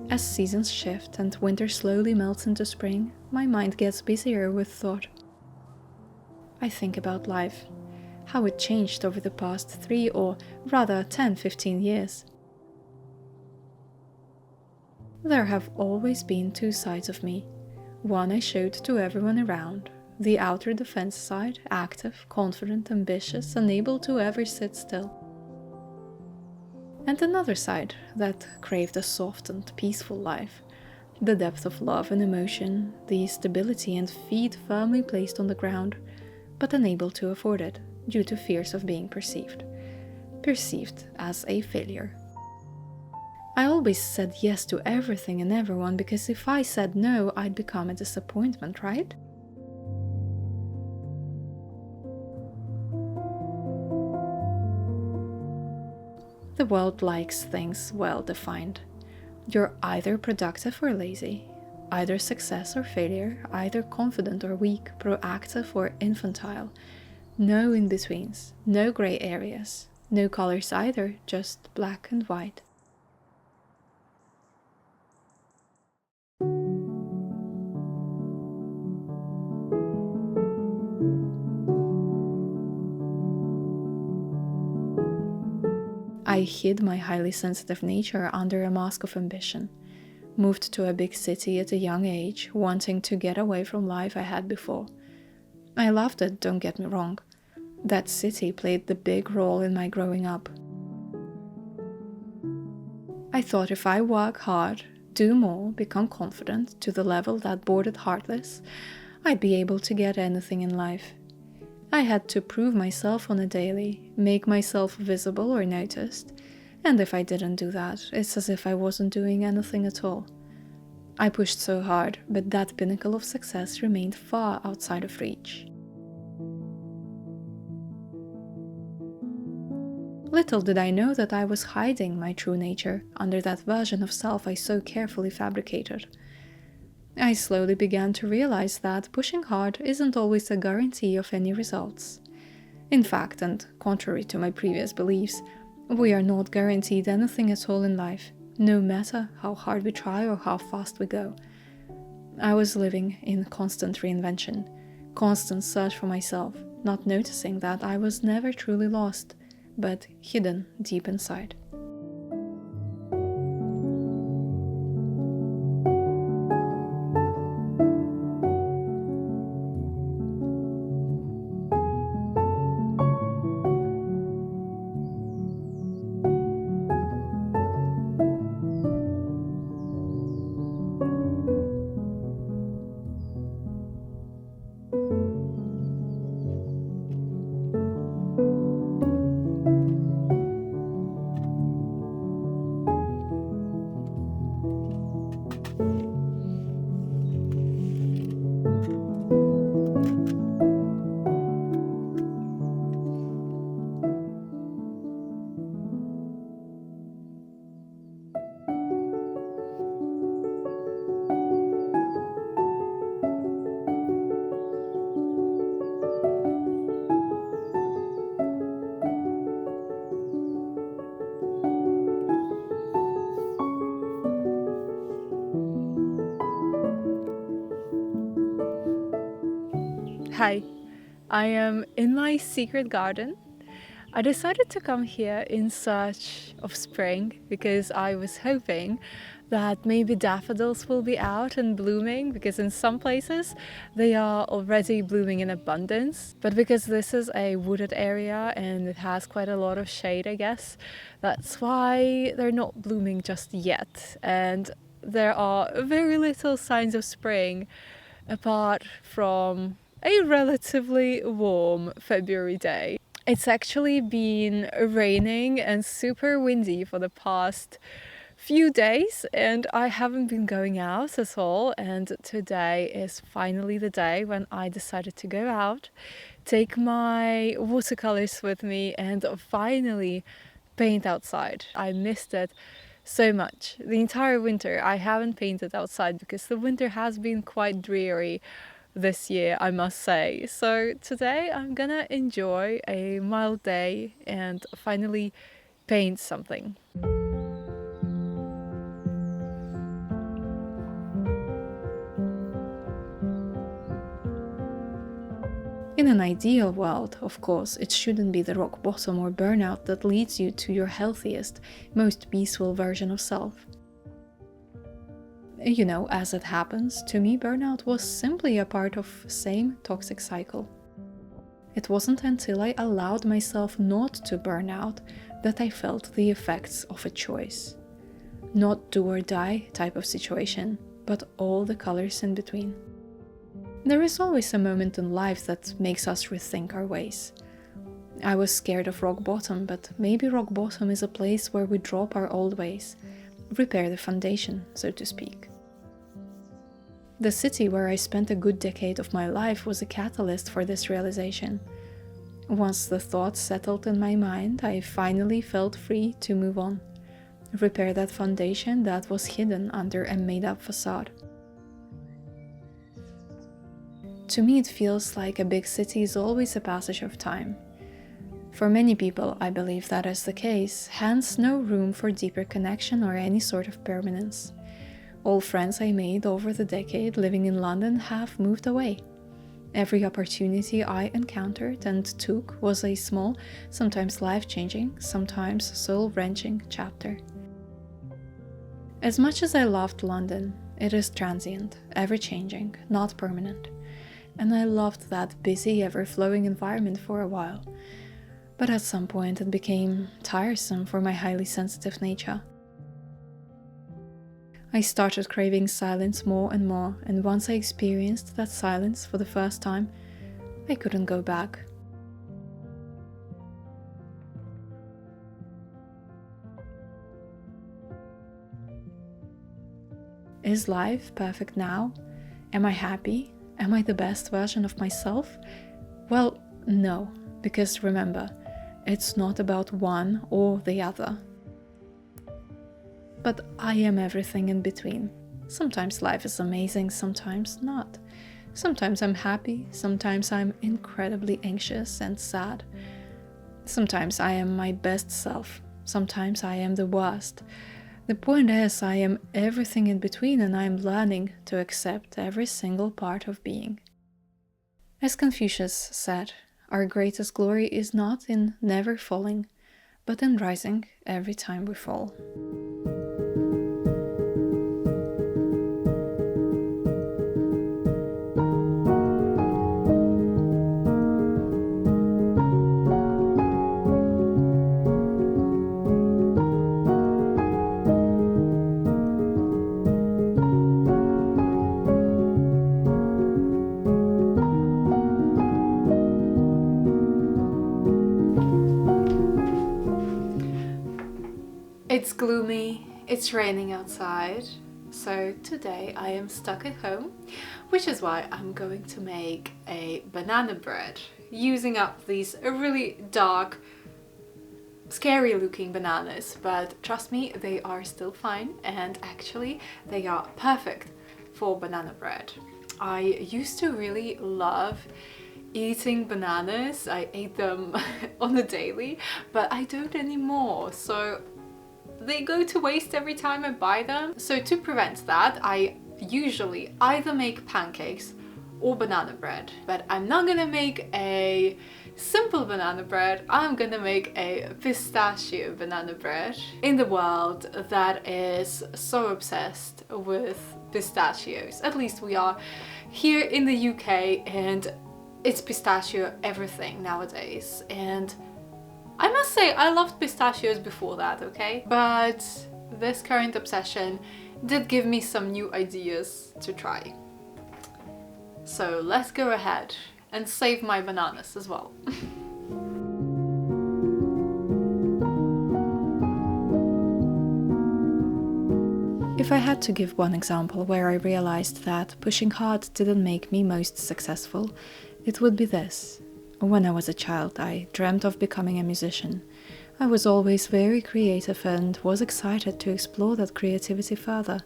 As seasons shift and winter slowly melts into spring, my mind gets busier with thought. I think about life, how it changed over the past 3 or rather 10-15 years. There have always been two sides of me. One I showed to everyone around, the outer defense side, active, confident, ambitious, unable to ever sit still. And another side that craved a soft and peaceful life, the depth of love and emotion, the stability and feet firmly placed on the ground, but unable to afford it due to fears of being perceived as a failure. I always said yes to everything and everyone because if I said no, I'd become a disappointment, right? The world likes things well defined. You're either productive or lazy, either success or failure, either confident or weak, proactive or infantile. No in-betweens, no gray areas, no colors either, just black and white. I hid my highly sensitive nature under a mask of ambition, moved to a big city at a young age, wanting to get away from life I had before. I loved it, don't get me wrong. That city played the big role in my growing up. I thought if I work hard, do more, become confident to the level that bordered heartless, I'd be able to get anything in life. I had to prove myself on a daily, make myself visible or noticed, and if I didn't do that, it's as if I wasn't doing anything at all. I pushed so hard, but that pinnacle of success remained far outside of reach. Little did I know that I was hiding my true nature under that version of self I so carefully fabricated. I slowly began to realize that pushing hard isn't always a guarantee of any results. In fact, and contrary to my previous beliefs, we are not guaranteed anything at all in life, no matter how hard we try or how fast we go. I was living in constant reinvention, constant search for myself, not noticing that I was never truly lost, but hidden deep inside. Hi, I am in my secret garden. I decided to come here in search of spring because I was hoping that maybe daffodils will be out and blooming, because in some places they are already blooming in abundance. But because this is a wooded area and it has quite a lot of shade, I guess, that's why they're not blooming just yet. And there are very little signs of spring apart from a relatively warm February day. It's actually been raining and super windy for the past few days, and I haven't been going out at all, and today is finally the day when I decided to go out, take my watercolors with me and finally paint outside. I missed it so much. The entire winter I haven't painted outside because the winter has been quite dreary this year, I must say. So today I'm gonna enjoy a mild day and finally paint something. an ideal world, of course, it shouldn't be the rock bottom or burnout that leads you to your healthiest, most peaceful version of self. You know, as it happens, to me burnout was simply a part of the same toxic cycle. It wasn't until I allowed myself not to burn out that I felt the effects of a choice. Not do or die type of situation, but all the colors in between. There is always a moment in life that makes us rethink our ways. I was scared of rock bottom, but maybe rock bottom is a place where we drop our old ways, repair the foundation, so to speak. The city where I spent a good decade of my life was a catalyst for this realization. Once the thoughts settled in my mind, I finally felt free to move on, repair that foundation that was hidden under a made-up facade. To me, it feels like a big city is always a passage of time. For many people, I believe that is the case, hence no room for deeper connection or any sort of permanence. All friends I made over the decade living in London have moved away. Every opportunity I encountered and took was a small, sometimes life-changing, sometimes soul-wrenching chapter. As much as I loved London, it is transient, ever-changing, not permanent. And I loved that busy, ever-flowing environment for a while. But at some point it became tiresome for my highly sensitive nature. I started craving silence more and more, and once I experienced that silence for the first time, I couldn't go back. Is life perfect now? Am I happy? Am I the best version of myself? Well, no, because remember, it's not about one or the other. But I am everything in between. Sometimes life is amazing, sometimes not. Sometimes I'm happy, sometimes I'm incredibly anxious and sad. Sometimes I am my best self, sometimes I am the worst. The point is, I am everything in between, and I am learning to accept every single part of being. As Confucius said, our greatest glory is not in never falling, but in rising every time we fall. It's gloomy, it's raining outside, so today I am stuck at home, which is why I'm going to make a banana bread using up these really dark, scary looking bananas, but trust me, they are still fine, and actually they are perfect for banana bread. I used to really love eating bananas. I ate them on a daily, but I don't anymore, so they go to waste every time I buy them. So to prevent that, I usually either make pancakes or banana bread. But I'm not gonna make a simple banana bread, I'm gonna make a pistachio banana bread. In the world that is so obsessed with pistachios, at least we are here in the UK, and it's pistachio everything nowadays. And I must say, I loved pistachios before that, okay? But this current obsession did give me some new ideas to try. So let's go ahead and save my bananas as well. If I had to give one example where I realized that pushing hard didn't make me most successful, it would be this. When I was a child, I dreamt of becoming a musician. I was always very creative and was excited to explore that creativity further.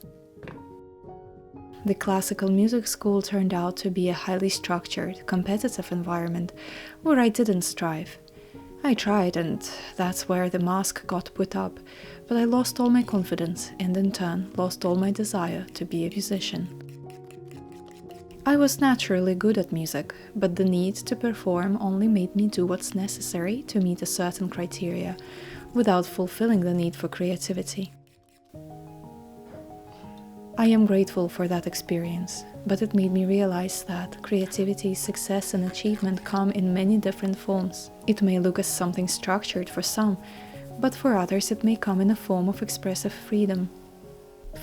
The classical music school turned out to be a highly structured, competitive environment where I didn't strive. I tried, and that's where the mask got put up, but I lost all my confidence and in turn lost all my desire to be a musician. I was naturally good at music, but the need to perform only made me do what's necessary to meet a certain criteria, without fulfilling the need for creativity. I am grateful for that experience, but it made me realize that creativity, success, and achievement come in many different forms. It may look as something structured for some, but for others it may come in a form of expressive freedom.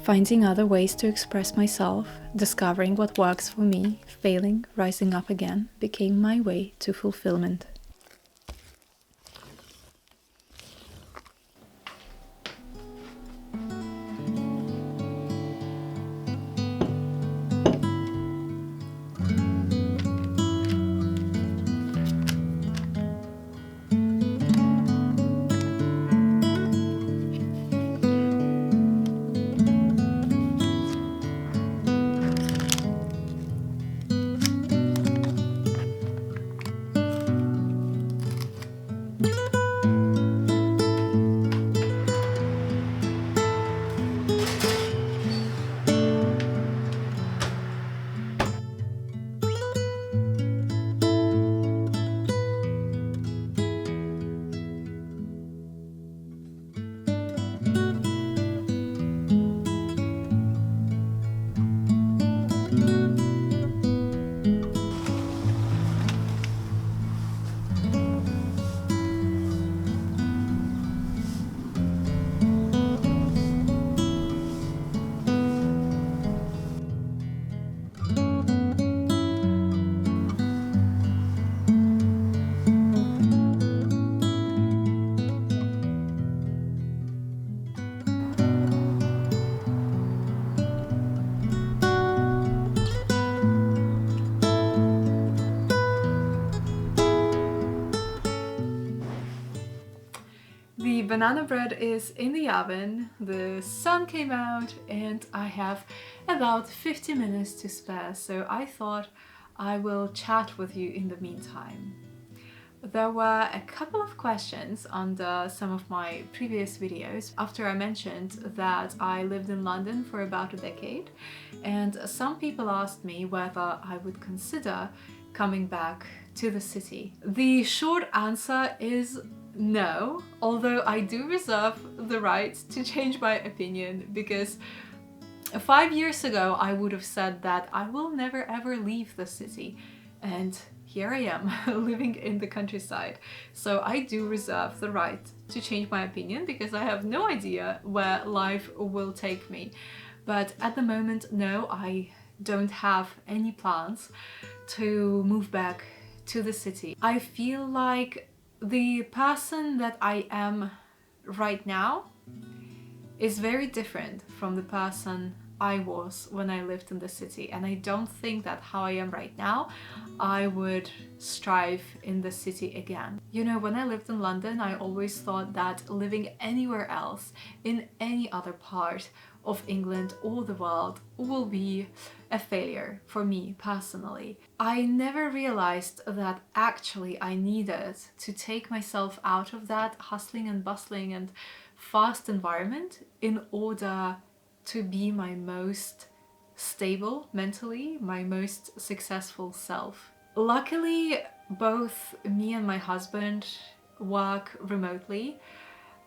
Finding other ways to express myself, discovering what works for me, failing, rising up again, became my way to fulfillment. The banana bread is in the oven, the sun came out, and I have about 50 minutes to spare, so I thought I will chat with you in the meantime. There were a couple of questions under some of my previous videos after I mentioned that I lived in London for about a decade, and some people asked me whether I would consider coming back to the city. The short answer is no, although I do reserve the right to change my opinion, because 5 years ago I would have said that I will never ever leave the city, and here I am living in the countryside. So I do reserve the right to change my opinion, because I have no idea where life will take me. But at the moment, no, I don't have any plans to move back to the city. I feel like the person that I am right now is very different from the person I was when I lived in the city, and I don't think that how I am right now I would strive in the city again. You know, when I lived in London, I always thought that living anywhere else in any other part of England or the world will be a failure for me personally. I never realized that actually I needed to take myself out of that hustling and bustling and fast environment in order to be my most stable mentally, my most successful self. Luckily, both me and my husband work remotely.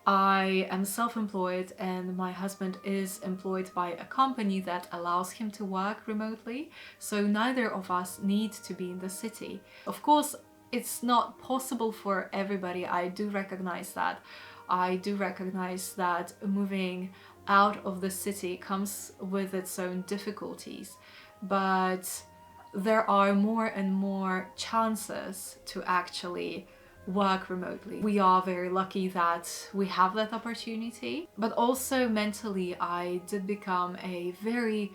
I am self-employed and my husband is employed by a company that allows him to work remotely, so neither of us need to be in the city. Of course, it's not possible for everybody. I do recognize that. I do recognize that moving out of the city comes with its own difficulties, but there are more and more chances to actually work remotely. We are very lucky that we have that opportunity, but also mentally I did become a very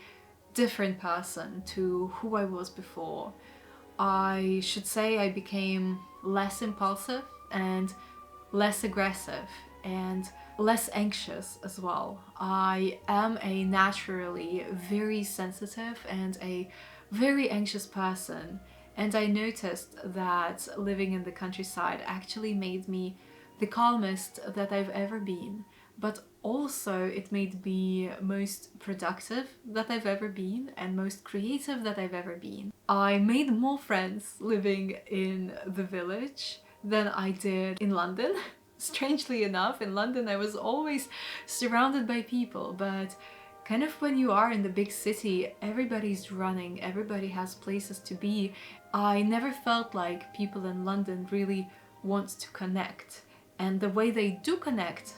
different person to who I was before. I should say I became less impulsive and less aggressive and less anxious as well. I am a naturally very sensitive and a very anxious person, and I noticed that living in the countryside actually made me the calmest that I've ever been, but also it made me most productive that I've ever been and most creative that I've ever been. I made more friends living in the village than I did in London. Strangely enough, in London I was always surrounded by people, but kind of when you are in the big city, everybody's running, everybody has places to be. I never felt like people in London really want to connect. And the way they do connect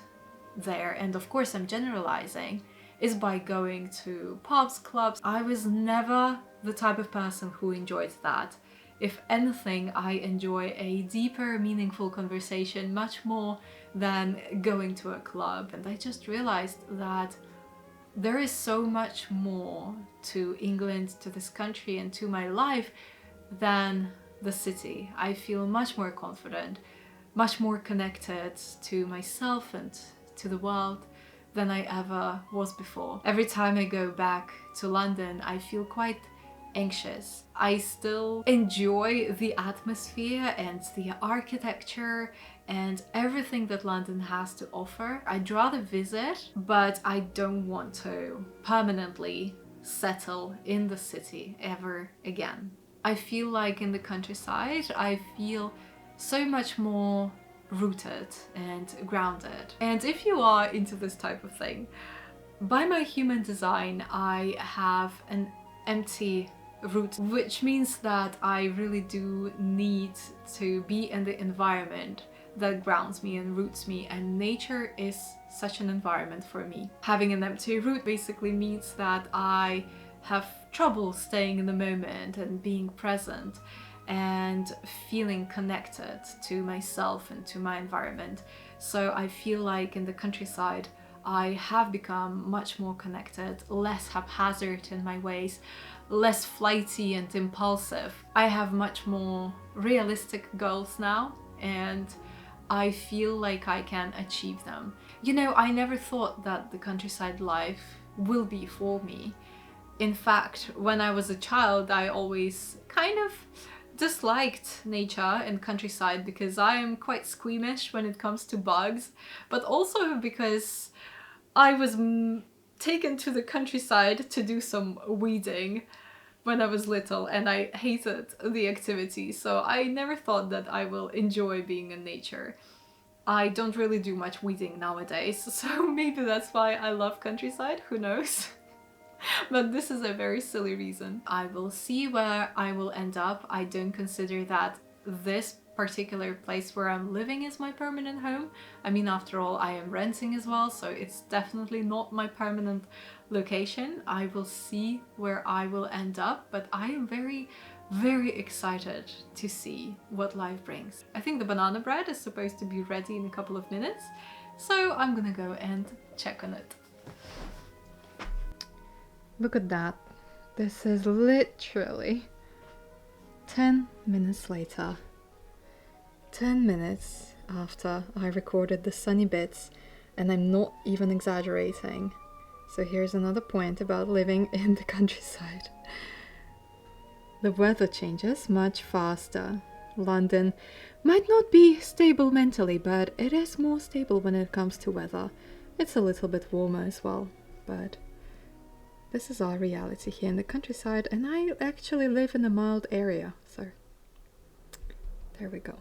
there, and of course I'm generalizing, is by going to pubs, clubs. I was never the type of person who enjoyed that. If anything, I enjoy a deeper, meaningful conversation much more than going to a club. And I just realized that there is so much more to England, to this country, and to my life than the city. I feel much more confident, much more connected to myself and to the world than I ever was before. Every time I go back to London, I feel quite anxious. I still enjoy the atmosphere and the architecture and everything that London has to offer. I'd rather visit, but I don't want to permanently settle in the city ever again. I feel like in the countryside, I feel so much more rooted and grounded. And if you are into this type of thing, by my human design, I have an empty root, which means that I really do need to be in the environment that grounds me and roots me, and nature is such an environment for me. Having an empty root basically means that I have trouble staying in the moment and being present and feeling connected to myself and to my environment. So I feel like in the countryside I have become much more connected, less haphazard in my ways, less flighty and impulsive. I have much more realistic goals now, and I feel like I can achieve them. You know, I never thought that the countryside life will be for me. In fact, when I was a child, I always kind of disliked nature and countryside because I am quite squeamish when it comes to bugs, but also because I was taken to the countryside to do some weeding when I was little, and I hated the activity, so I never thought that I will enjoy being in nature. I don't really do much weeding nowadays, so maybe that's why I love countryside, who knows? But this is a very silly reason. I will see where I will end up. I don't consider that this particular place where I'm living is my permanent home. I mean, after all, I am renting as well, so it's definitely not my permanent location. I will see where I will end up, but I am very, very excited to see what life brings. I think the banana bread is supposed to be ready in a couple of minutes, so I'm gonna go and check on it. Look at that. This is literally 10 minutes later. 10 minutes after I recorded the sunny bits, and I'm not even exaggerating. So here's another point about living in the countryside. The weather changes much faster. London might not be stable mentally, but it is more stable when it comes to weather. It's a little bit warmer as well, but this is our reality here in the countryside, and I actually live in a mild area, so there we go.